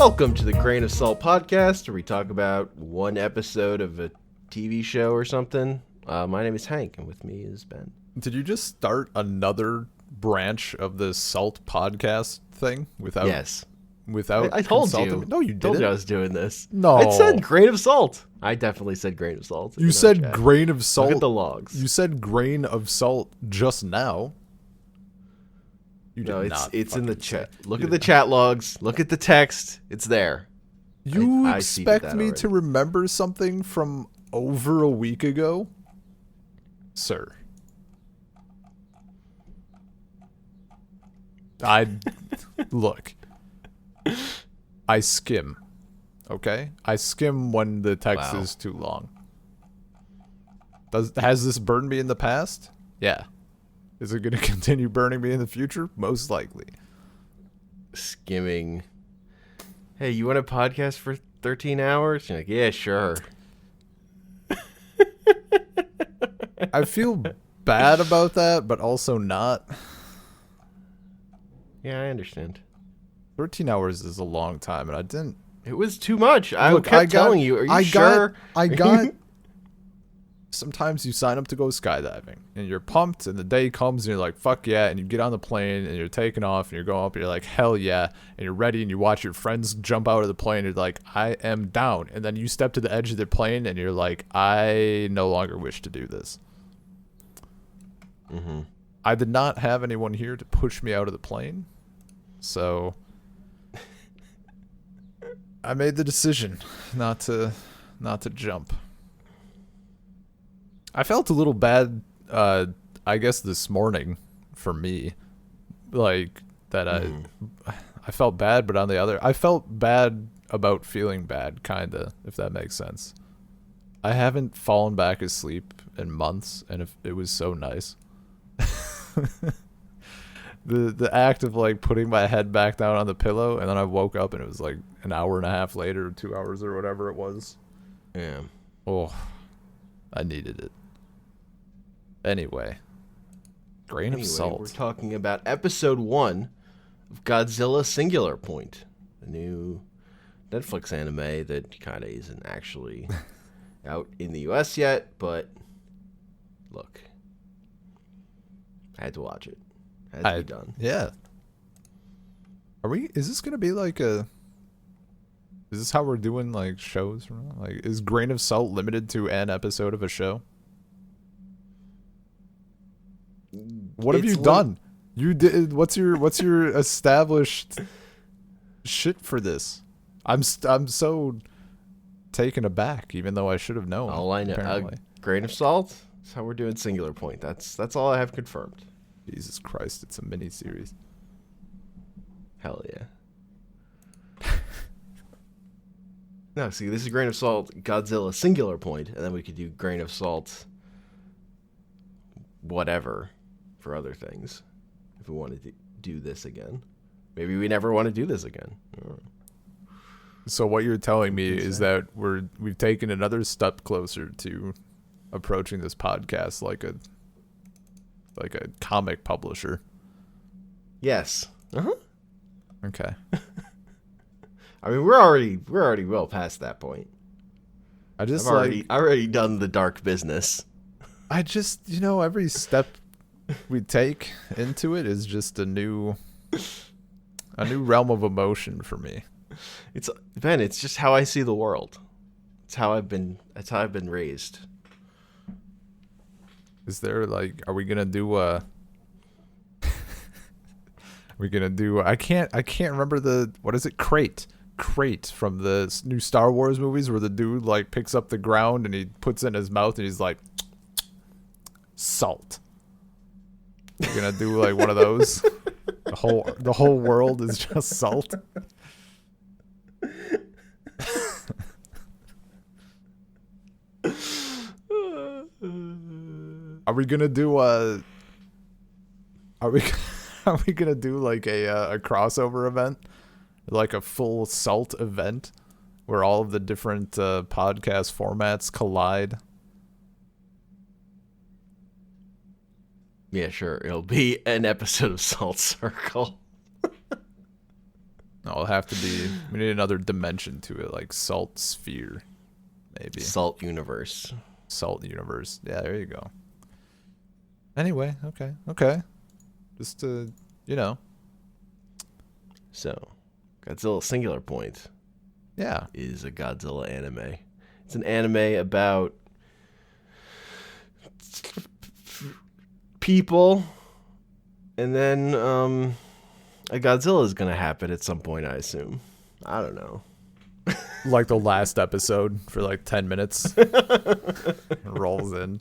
Welcome to the Grain of Salt podcast, where we talk about one episode of a TV show or something. My name is Hank, and with me is Ben. Did you just start another branch of the Salt podcast thing without? Yes. Without I told consulting you. me? No, you I told didn't. you I was doing this. No. I said grain of salt. I definitely said grain of salt. You said grain of salt. Look at the logs. You said grain of salt just now. You did No, not it's in the fucking chat. say- Look you at the did chat logs. Look at the text. It's there. You I seeded expect that me already. to remember something from over a week ago? Sir. Look. I skim. Okay? I skim when the text Wow. is too long. Has this burned me in the past? Yeah. Is it going to continue burning me in the future? Most likely. Skimming. Hey, you want a podcast for 13 hours? You're like, yeah, sure. I feel bad about that, but also not. Yeah, I understand. 13 hours is a long time, and I didn't. It was too much. I Look, kept telling you. Are you sure? I got. Sometimes you sign up to go skydiving, and you're pumped, and the day comes, and you're like, fuck yeah, and you get on the plane, and you're taking off, and you're going up, and you're like, hell yeah, and you're ready, and you watch your friends jump out of the plane, and you're like, I am down, and then you step to the edge of the plane, and you're like, I no longer wish to do this. Mm-hmm. I did not have anyone here to push me out of the plane, so I made the decision not to jump. I felt a little bad, I guess this morning for me, like that I felt bad, but on the other, I felt bad about feeling bad, kinda, if that makes sense. I haven't fallen back asleep in months, and it was so nice. The act of like putting my head back down on the pillow, and then I woke up, and it was like an hour and a half later, 2 hours or whatever it was. Yeah. Oh, I needed it. Anyway, grain of salt. We're talking about episode 1 of Godzilla Singular Point, the new Netflix anime that kind of isn't actually out in the US yet, but look, I had to watch it. It had to be done. Yeah. Is this gonna be like is this how we're doing like shows from now? Like, is grain of salt limited to an episode of a show? What have It's you done? You did. What's your established shit for this? I'm so taken aback, even though I should have known. All I know, apparently. grain of salt. That's how we're doing Singular Point. That's all I have confirmed. Jesus Christ, it's a mini series. Hell yeah. No, see, this is grain of salt, Godzilla Singular Point, and then we could do grain of salt, whatever, for other things, if we wanted to do this again. Maybe we never want to do this again. So what you're telling me is that we've taken another step closer to approaching this podcast like a comic publisher. Yes. Uh-huh. Okay. I mean, we're already well past that point. I just I've already done the dark business. I just, every step we take into it is just a new realm of emotion for me. It's just how I see the world. That's how I've been raised. Is there are we gonna do I can't remember what is it? Crate from the new Star Wars movies where the dude picks up the ground and he puts it in his mouth and he's like salt. You're gonna do one of those? The whole world is just salt. Are we gonna do Are we gonna do a crossover event, like a full salt event, where all of the different podcast formats collide? Yeah, sure. It'll be an episode of Salt Circle. No, it'll have to be. We need another dimension to it, like Salt Sphere, maybe. Salt Universe. Salt Universe. Yeah, there you go. Anyway, okay. Just to, So, Godzilla Singular Point yeah. is a Godzilla anime. It's an anime about people, and then a Godzilla is gonna happen at some point, I assume. I don't know. Like the last episode for like 10 minutes. It rolls in.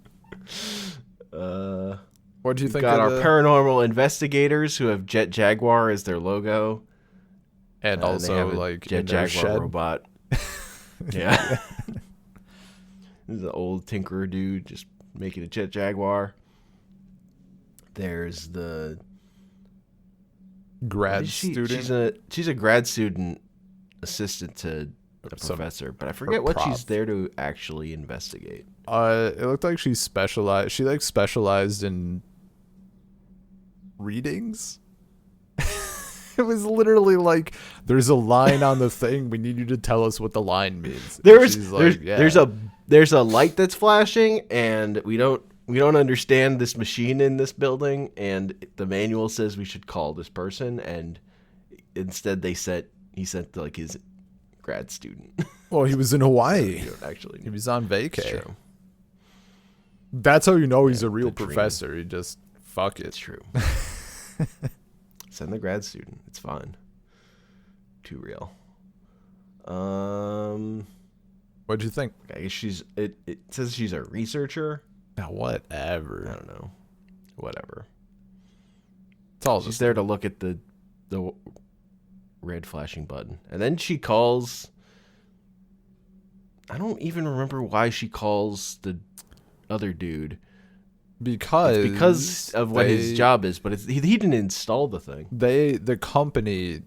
What do you think? Got our paranormal investigators who have Jet Jaguar as their logo, and also like Jet Jaguar robot. Yeah. This is an old tinkerer dude just making a Jet Jaguar. There's the grad student. She's a grad student assistant to a professor, but I forget what she's there to actually investigate. It looked like she specialized. She like specialized in readings. It was literally like, there's a line on the thing. We need you to tell us what the line means. There's a light that's flashing, and we don't understand this machine in this building, and the manual says we should call this person, and instead he sent like his grad student. Well, he was in Hawaii. Actually, he was on vacay. That's how you know he's a real professor. Dream. He just fuck it. It's true. Send the grad student. It's fine. Too real. What'd you think? I guess it says she's a researcher. Now, whatever. I don't know. Whatever. It's all she's there to look at the red flashing button. And then she calls. I don't even remember why she calls the other dude. Because of what his job is, but he didn't install the thing. The company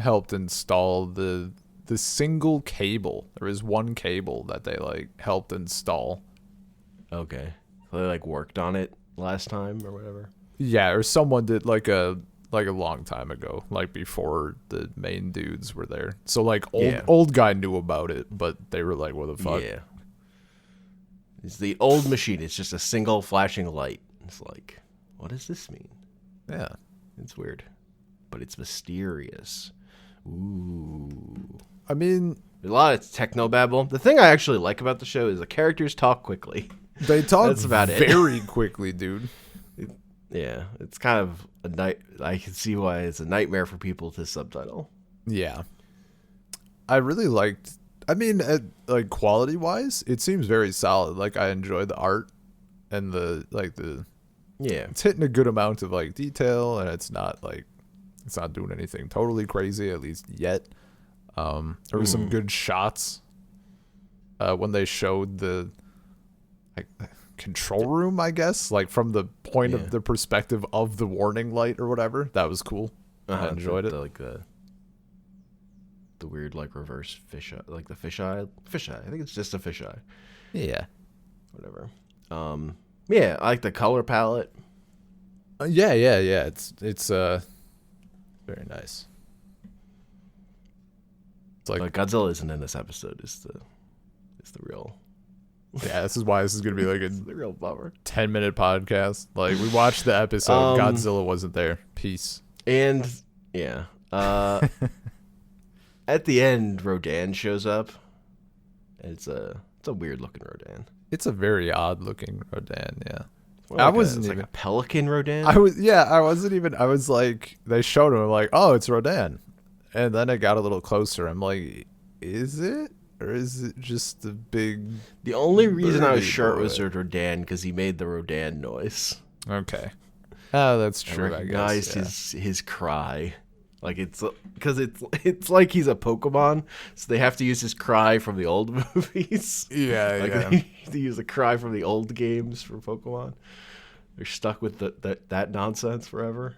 helped install the single cable. There was one cable that they like helped install. Okay. So they like worked on it last time or whatever. Yeah, or someone did like a long time ago, like before the main dudes were there. So like old guy knew about it, but they were like, what the fuck? Yeah. It's the old machine. It's just a single flashing light. It's like, what does this mean? Yeah. It's weird. But it's mysterious. Ooh. I mean, a lot of technobabble. The thing I actually like about the show is the characters talk quickly. They talk That's about very quickly, dude. Yeah. It's kind of a night. I can see why it's a nightmare for people to subtitle. Yeah. I really liked... I mean, like quality wise, it seems very solid. Like I enjoy the art and it's hitting a good amount of like detail, and it's not doing anything totally crazy, at least yet. There were some good shots when they showed the control room, I guess, like from the point of the perspective of the warning light or whatever. That was cool. I enjoyed it. The weird like reverse fish eye, like the fish eye. I think it's just a fish eye. Yeah. Whatever. Yeah, I like the color palette. Yeah. It's very nice. It's like, but Godzilla isn't in this episode. Is the real. Yeah, this is why this is gonna be like the real bummer. 10-minute podcast. Like we watched the episode, Godzilla wasn't there. Peace. And yeah. At the end, Rodan shows up. And it's a weird looking Rodan. It's a very odd looking Rodan, yeah. I wasn't even like a pelican Rodan. I wasn't even. I was like, they showed him. I'm like, oh, it's Rodan, and then it got a little closer. I'm like, is it, or is it just the big? The only reason I was sure it was Rodan because he made the Rodan noise. Okay, oh, that's true. I recognized his cry. Like it's because it's like he's a Pokemon, so they have to use his cry from the old movies. Yeah, They use the cry from the old games for Pokemon. They're stuck with that nonsense forever.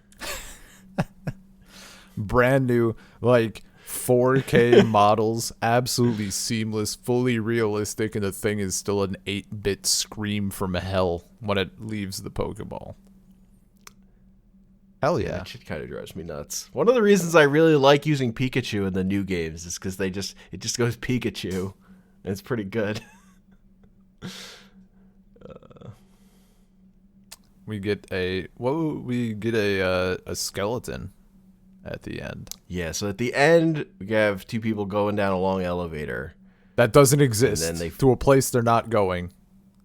Brand new, like 4K models, absolutely seamless, fully realistic, and the thing is still an 8-bit scream from hell when it leaves the Pokeball. Hell And yeah. that shit kind of drives me nuts. One of the reasons I really like using Pikachu in the new games is because it just goes Pikachu, and it's pretty good. We get a skeleton at the end. Yeah, so at the end we have two people going down a long elevator. That doesn't exist And then to a place they're not going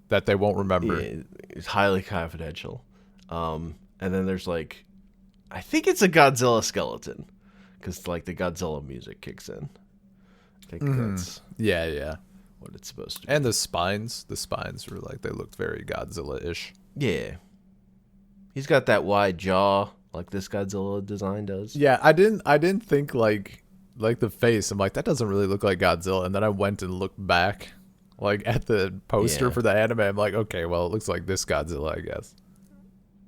that they won't remember. Yeah, it's highly confidential. And then there's like, I think it's a Godzilla skeleton, because like the Godzilla music kicks in. I think that's Yeah. what it's supposed to be. And the spines were like, they looked very Godzilla-ish. Yeah, he's got that wide jaw like this Godzilla design does. Yeah, I didn't think like the face. I'm like, that doesn't really look like Godzilla. And then I went and looked back like at the poster for the anime. I'm like, okay, well, it looks like this Godzilla, I guess.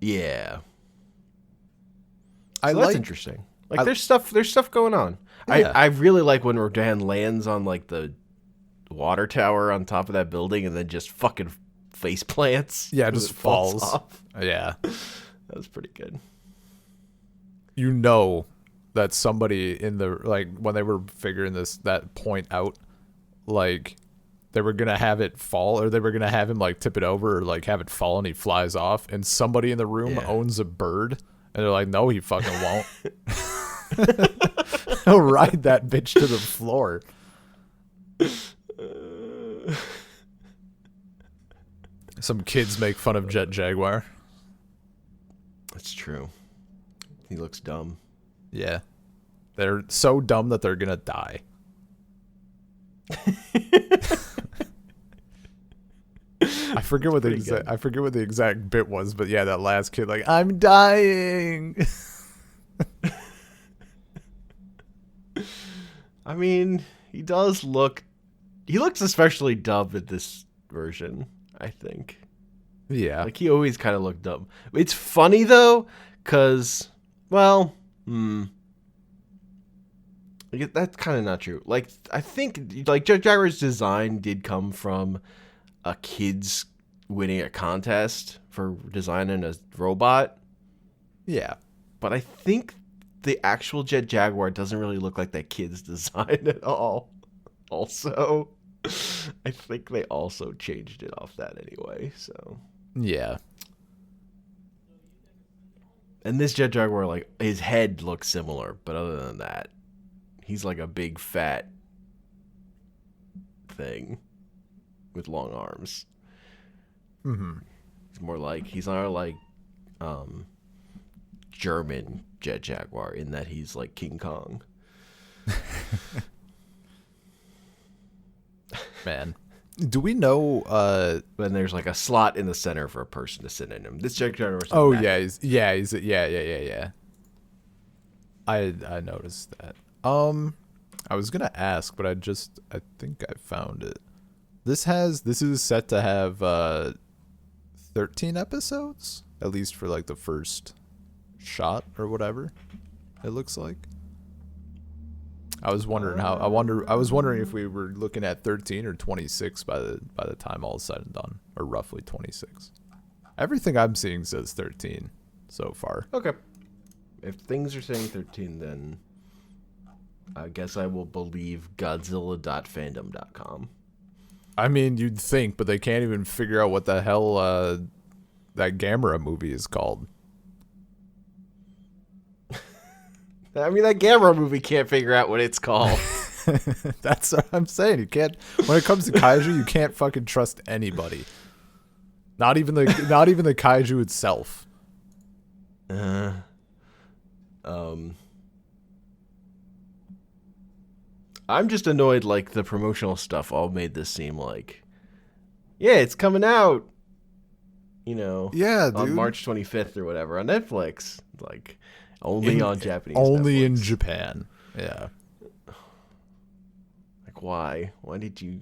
Yeah. So that's interesting. Like there's stuff going on. Yeah. I really like when Rodan lands on like the water tower on top of that building and then just fucking face plants. Yeah, it just falls off. Yeah. That was pretty good. You know that somebody in the, like, when they were figuring that point out, like, they were gonna have it fall, or they were gonna have him like tip it over, or like have it fall and he flies off, and somebody in the room owns a bird, and they're like, no, he fucking won't. He'll ride that bitch to the floor. Some kids make fun of Jet Jaguar. That's true. He looks dumb. Yeah. They're so dumb that they're gonna die. I forget what the exact bit was, but yeah, that last kid, like, I'm dying. I mean, he looks especially dumb in this version, I think. Yeah. Like, he always kind of looked dumb. It's funny, though, because, well, that's kind of not true. Like, I think, like, Jet Jaguar's design did come from a kid's winning a contest for designing a robot. Yeah. But I think the actual Jet Jaguar doesn't really look like that kid's design at all. Also, I think they also changed it off that anyway, so. Yeah. And this Jet Jaguar, like, his head looks similar, but other than that, he's like a big fat thing with long arms. Mm-hmm. He's not like German Jet Jaguar in that he's like King Kong. Man. Do we know Then there's like a slot in the center for a person to sit in him. This Jet Jaguar. Yeah. I noticed that. I was gonna ask, but I think I found it. This is set to have 13 episodes, at least for like the first shot or whatever. It looks like. I was wondering if we were looking at 13 or 26 by the time all is said and done, or roughly 26. Everything I'm seeing says 13 so far. Okay. If things are saying 13, then I guess I will believe Godzilla.fandom.com. I mean, you'd think, but they can't even figure out what the hell that Gamera movie is called. I mean, that Gamera movie can't figure out what it's called. That's what I'm saying. You can't. When it comes to kaiju, you can't fucking trust anybody. Not even the kaiju itself. I'm just annoyed, like, the promotional stuff all made this seem like, yeah, it's coming out, Yeah, dude. on March 25th or whatever on Netflix. Like, only on Japanese Only Netflix. in Japan. Yeah. Like, why? Why did you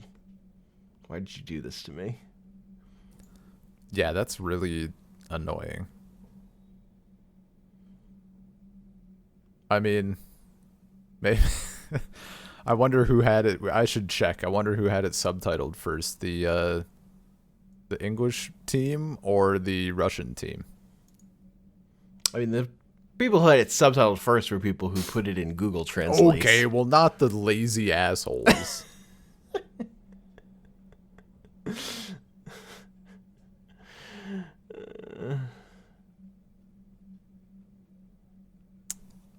do this to me? Yeah, that's really annoying. I mean, maybe I wonder who had it. I should check. I wonder who had it subtitled first, the English team or the Russian team. I mean, People who had it subtitled first were people who put it in Google Translate. Okay, well, not the lazy assholes.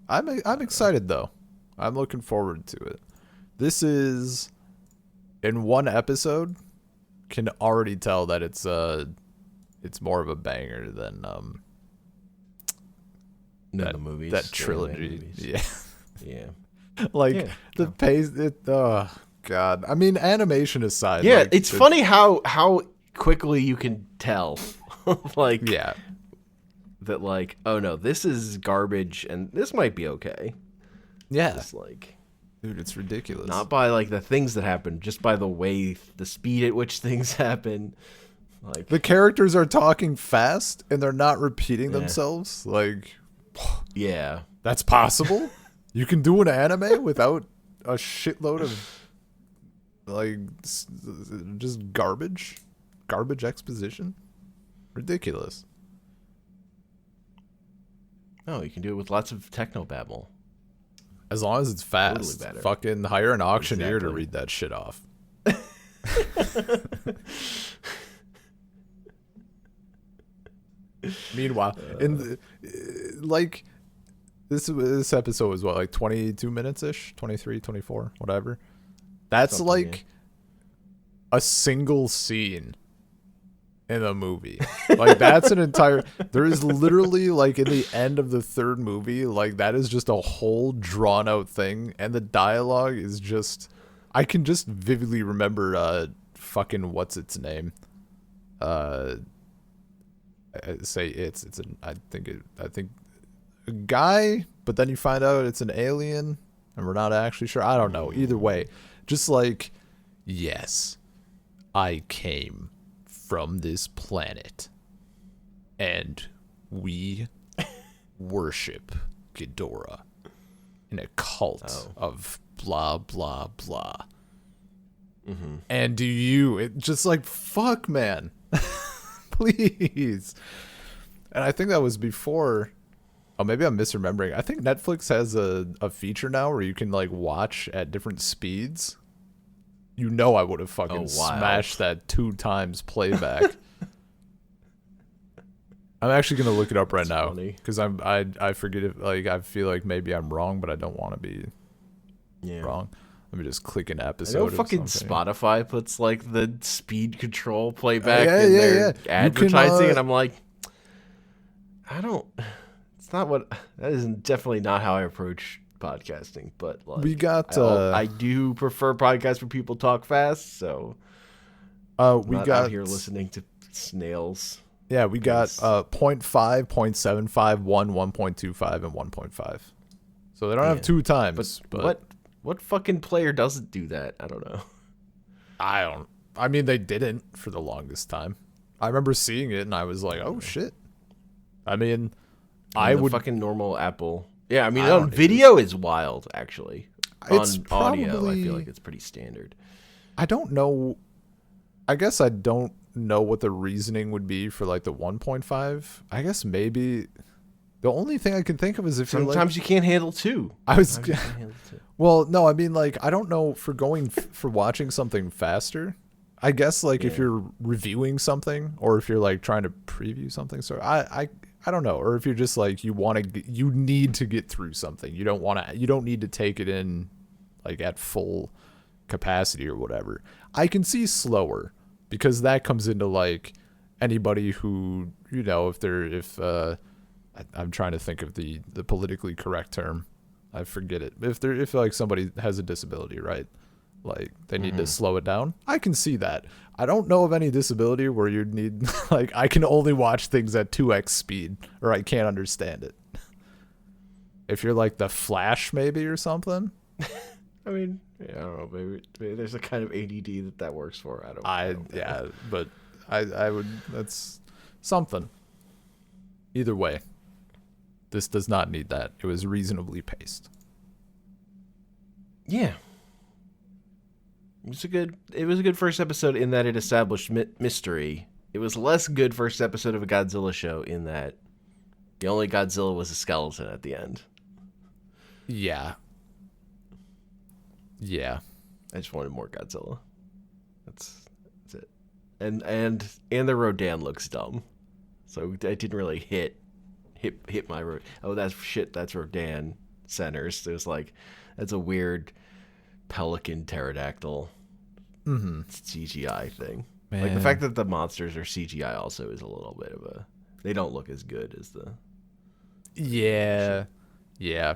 I'm excited though. I'm looking forward to it. This is in one episode can already tell that it's more of a banger than the movies. That trilogy. Yeah. Yeah. Like the pace oh god. I mean, animation aside. Yeah, like, it's funny how quickly you can tell. Like yeah. That like, oh no, this is garbage and this might be okay. Yeah. Just like, dude, it's ridiculous. not by like the things that happen, just by the way, the speed at which things happen. Like the characters are talking fast and they're not repeating themselves. Like, yeah, that's possible. You can do an anime without a shitload of like just garbage exposition. Ridiculous. no, you can do it with lots of technobabble. As long as it's fast. Totally Fucking hire an auctioneer to Exactly. read that shit off. Meanwhile, like this episode was what, like 22 minutes ish, 23, 24, whatever. That's Something, like a single scene in a movie. Like that's an entire. There is literally like in the end of the third movie, like that is just a whole drawn out thing, and the dialogue is just. I can just vividly remember fucking what's its name. I think a guy, but then you find out it's an alien, and we're not actually sure. I don't know. Either way, just like, yes, I came from this planet, and we worship Ghidorah in a cult of blah blah blah. Mm-hmm. And do you? It just like fuck, man. Please. And I think that was before. Oh, maybe I'm misremembering. I think Netflix has a feature now where you can like watch at different speeds. You know, I would have fucking smashed that 2 times playback. I'm actually gonna look it up right now because I forget if like I feel like maybe I'm wrong, but I don't want to be wrong. Let me just click an episode. I know fucking Spotify puts like the speed control playback in their advertising, and I'm like, I don't. It's not what. That is definitely not how I approach podcasting. But like, we got. I do prefer podcasts where people talk fast. So, we not got out here listening to snails. Yeah, we got 0.5, 0.75, 1, 1.25, and 1.5. So they don't have 2 times. But what fucking player doesn't do that? I don't know. I mean, they didn't for the longest time. I remember seeing it and I was like, oh shit. I mean, I would fucking normal Apple. Yeah, I mean, on video is wild actually. It's on probably, audio, I feel like it's pretty standard. I don't know. I guess I don't know what the reasoning would be for like the 1.5. I guess maybe the only thing I can think of is if sometimes you can't handle 2. Well, no, I mean like I don't know for going for watching something faster. I guess like if you're reviewing something or if you're like trying to preview something. So I don't know, or if you're just like you need to get through something. You don't need to take it in like at full capacity or whatever. I can see slower because that comes into like anybody who, you know, if I'm trying to think of the politically correct term. I forget it. If like somebody has a disability, right? Like they need to slow it down. I can see that. I don't know of any disability where you need like I can only watch things at 2x speed or I can't understand it. If you're like the Flash maybe or something. I mean, I don't know. Maybe there's a kind of ADD that works for. I don't know. But I would. That's something. Either way, this does not need that. It was reasonably paced. Yeah. It was a good first episode in that it established mystery. It was less good first episode of a Godzilla show in that The only Godzilla was a skeleton at the end. Yeah. Yeah. I just wanted more Godzilla. That's it. And the Rodan looks dumb, so I didn't really hit my that's Rodan centers. There's like that's a weird pelican pterodactyl CGI thing. Man. Like the fact that the monsters are CGI also is a little bit of a. They don't look as good as the. Yeah. Yeah.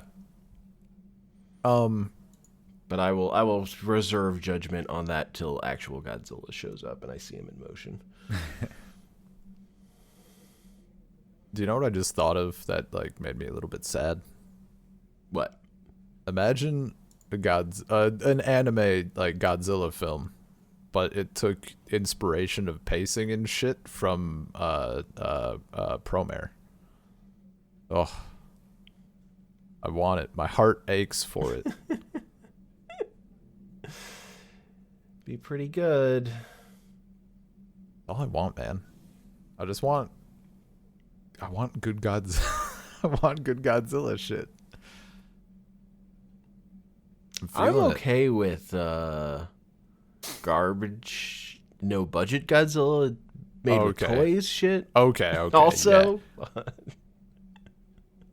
But I will reserve judgment on that till actual Godzilla shows up and I see him in motion. Do you know what I just thought of that like made me a little bit sad? What? Imagine an anime like Godzilla film, but it took inspiration of pacing and shit from Promare. Oh, I want it. My heart aches for it. Be pretty good. All I want, man. I want good gods. I want good Godzilla shit. I'm okay with garbage, no budget Godzilla made with toys shit. Okay. Also, yeah.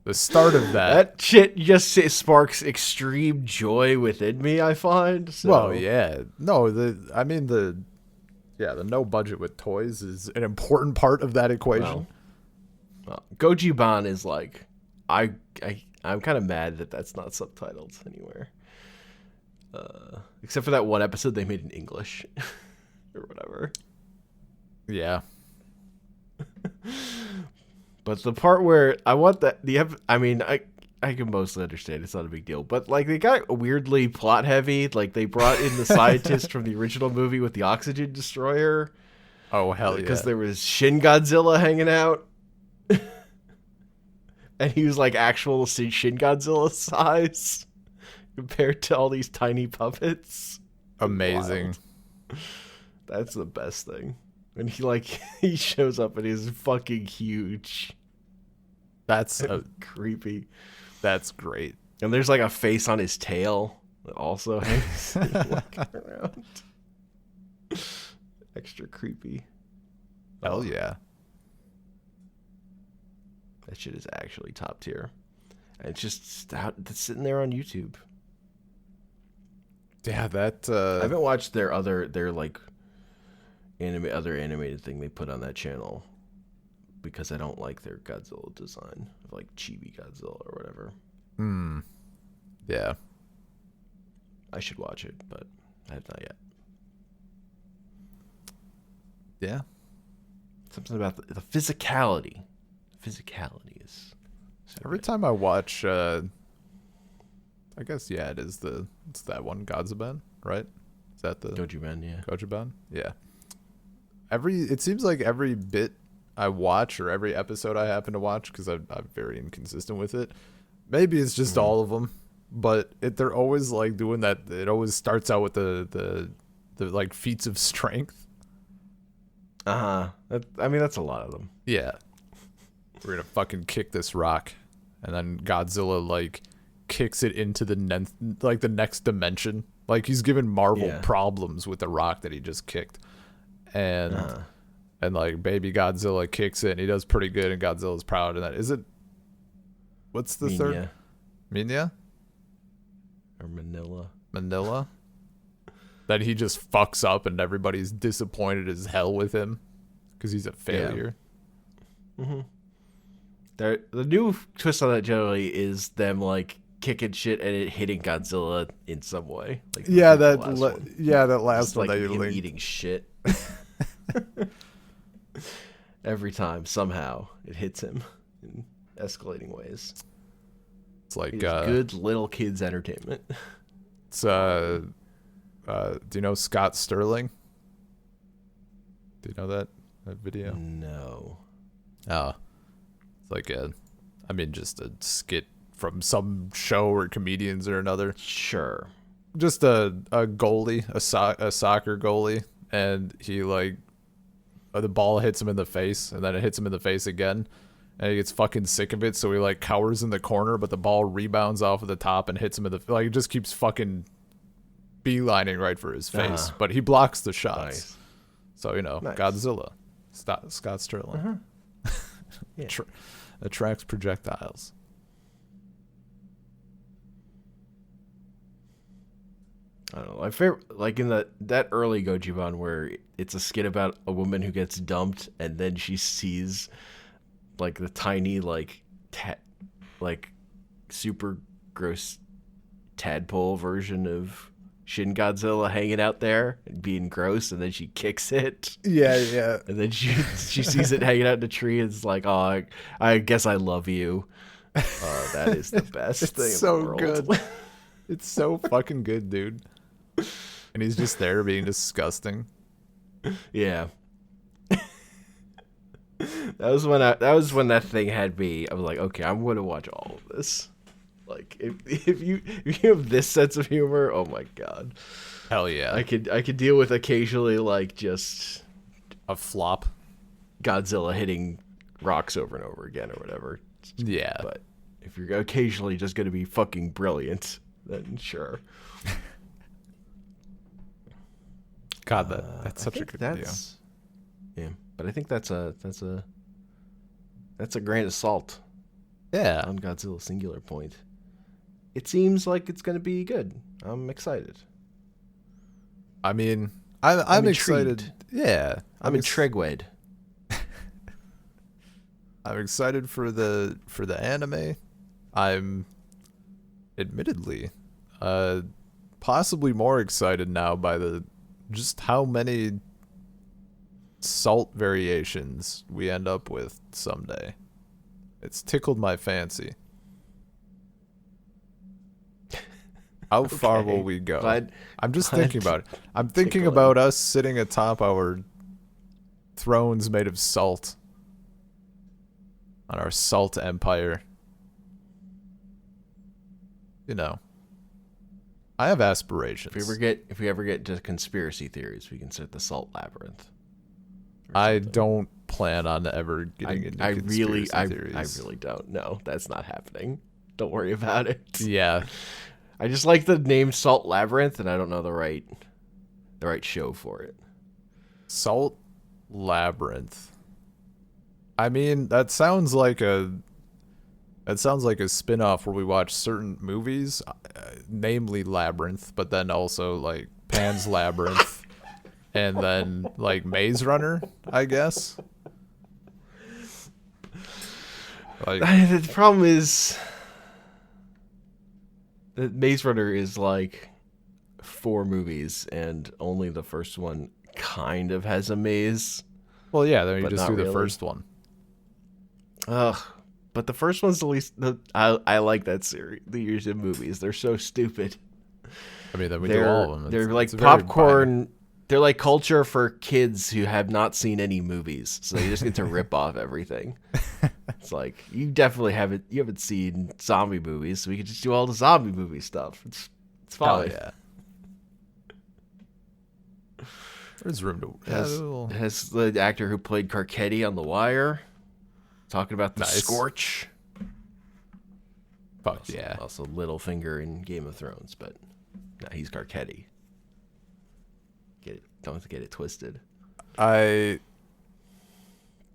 The start of that shit just sparks extreme joy within me, I find. So. Well, yeah. No, the no budget with toys is an important part of that equation. Well, Gojiban is like I'm kind of mad that that's not subtitled anywhere. Except for that one episode they made in English or whatever. Yeah. But the part where I want I can mostly understand. It's not a big deal. But, like, they got weirdly plot heavy. Like, they brought in the scientist from the original movie with the oxygen destroyer. Oh, hell yeah. Because there was Shin Godzilla hanging out. And he was, like, actual Shin Godzilla size compared to all these tiny puppets. Amazing. That's the best thing. And he shows up and he's fucking huge. That's creepy. That's great. And there's like a face on his tail that also hangs around. Extra creepy. Hell yeah. That shit is actually top tier. And it's just it's sitting there on YouTube. Yeah, that I haven't watched their like other animated thing they put on that channel because I don't like their Godzilla design of like Chibi Godzilla or whatever. Yeah. I should watch it, but I have not yet. Yeah. Something about the physicality. Physicality is so every good. time I watch I guess it's that one Godzilla, right? Is that the Gojuban, yeah. Gojuban? Yeah. It seems like every bit I watch or every episode I happen to watch, because I'm very inconsistent with it. Maybe it's just all of them, but they're always like doing that. It always starts out with the like feats of strength. That's a lot of them. Yeah. We're gonna fucking kick this rock, and then Godzilla like kicks it into the next dimension. Like he's given Marvel problems with the rock that he just kicked. And like baby Godzilla kicks it and he does pretty good and Godzilla's proud of that. Is it what's the third? Minya? Or Manila. That he just fucks up and everybody's disappointed as hell with him because he's a failure. Yeah. The new twist on that generally is them like kicking shit and it hitting Godzilla in some way. Like that last one like that you're him eating shit. Every time, somehow, it hits him in escalating ways. It's like good little kids' entertainment. It's do you know Scott Sterling? Do you know that video? No. Oh, it's like just a skit from some show or comedians or another. Sure. Just a goalie, a soccer goalie, and he like the ball hits him in the face, and then it hits him in the face again, and he gets fucking sick of it, so he like cowers in the corner, but the ball rebounds off of the top and hits him in the like. It just keeps fucking beelining right for his face, but he blocks the shots. Nice. So Nice. Godzilla, Scott Sterling Yeah. attracts projectiles. I don't know. My favorite, like in that early Gojiban where it's a skit about a woman who gets dumped and then she sees like the tiny like super gross tadpole version of Shin Godzilla hanging out there and being gross, and then she kicks it. Yeah. And then she sees it hanging out in a tree and it's like, oh, I guess I love you. That is the best thing in the world. Good. It's so fucking good, dude. And he's just there being disgusting. Yeah. That was when that thing had me. I was like, okay, I'm gonna watch all of this. Like, if you have this sense of humor, oh my god, hell yeah! I could deal with occasionally like just a flop, Godzilla hitting rocks over and over again or whatever. Yeah, but if you're occasionally just gonna be fucking brilliant, then sure. God, that's such a good video. Yeah, but I think that's a grand assault. Yeah, on Godzilla Singular Point. It seems like it's going to be good. I'm excited. I mean, I'm excited. Yeah, I'm intrigued. I'm excited for the anime. I'm admittedly possibly more excited now by just how many salt variations we end up with someday. It's tickled my fancy. How far will we go? I'm just thinking about it. I'm thinking about us sitting atop our thrones made of salt on our salt empire. I have aspirations. If we ever get to conspiracy theories, we can set the Salt Labyrinth. I don't plan on ever getting into conspiracy theories. I really don't. No, that's not happening. Don't worry about it. Yeah. I just like the name Salt Labyrinth, and I don't know the right show for it. Salt Labyrinth. I mean, that sounds like a spin-off where we watch certain movies, namely Labyrinth, but then also like Pan's Labyrinth, and then like Maze Runner, I guess. Like, the problem is that Maze Runner is like 4 movies, and only the first one kind of has a maze. Well, yeah, then you just do the first one. Ugh. But the first one's the least. I like that series. The years of movies, they're so stupid. I mean, then we do all of them. They're like popcorn. They're like culture for kids who have not seen any movies, so they just get to rip off everything. It's like you definitely haven't seen zombie movies, so we can just do all the zombie movie stuff. It's fine. Hell yeah. There's room to. It has the actor who played Carcetti on The Wire. Talking about the Scorch. Fuck yeah. Also Littlefinger in Game of Thrones, but no, he's Carcetti. Don't get it twisted.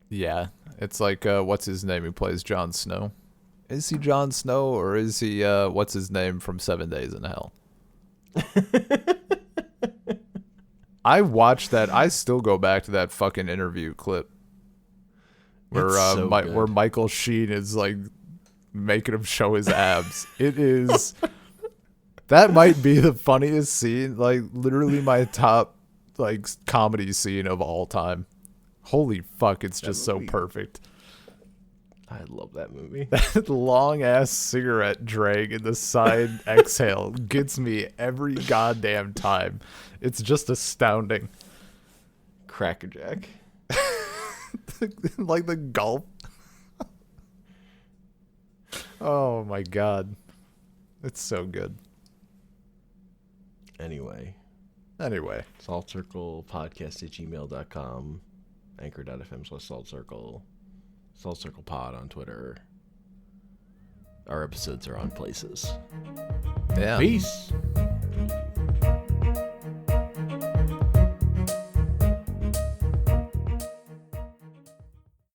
Yeah. It's like, what's his name who plays Jon Snow? Is he Jon Snow, or is he, what's his name from 7 Days in Hell? I watched that. I still go back to that fucking interview clip. Where Michael Sheen is like making him show his abs. It is. That might be the funniest scene. Like literally my top like comedy scene of all time. Holy fuck! It's just so perfect. I love that movie. That long ass cigarette drag in the side exhale gets me every goddamn time. It's just astounding. Crackerjack. Like the gulp. Oh my god. It's so good. Anyway. SaltCirclePodcast@gmail.com. Anchor.fm/SaltCircle. Soul Circle Pod on Twitter. Our episodes are on places. Yeah. Peace.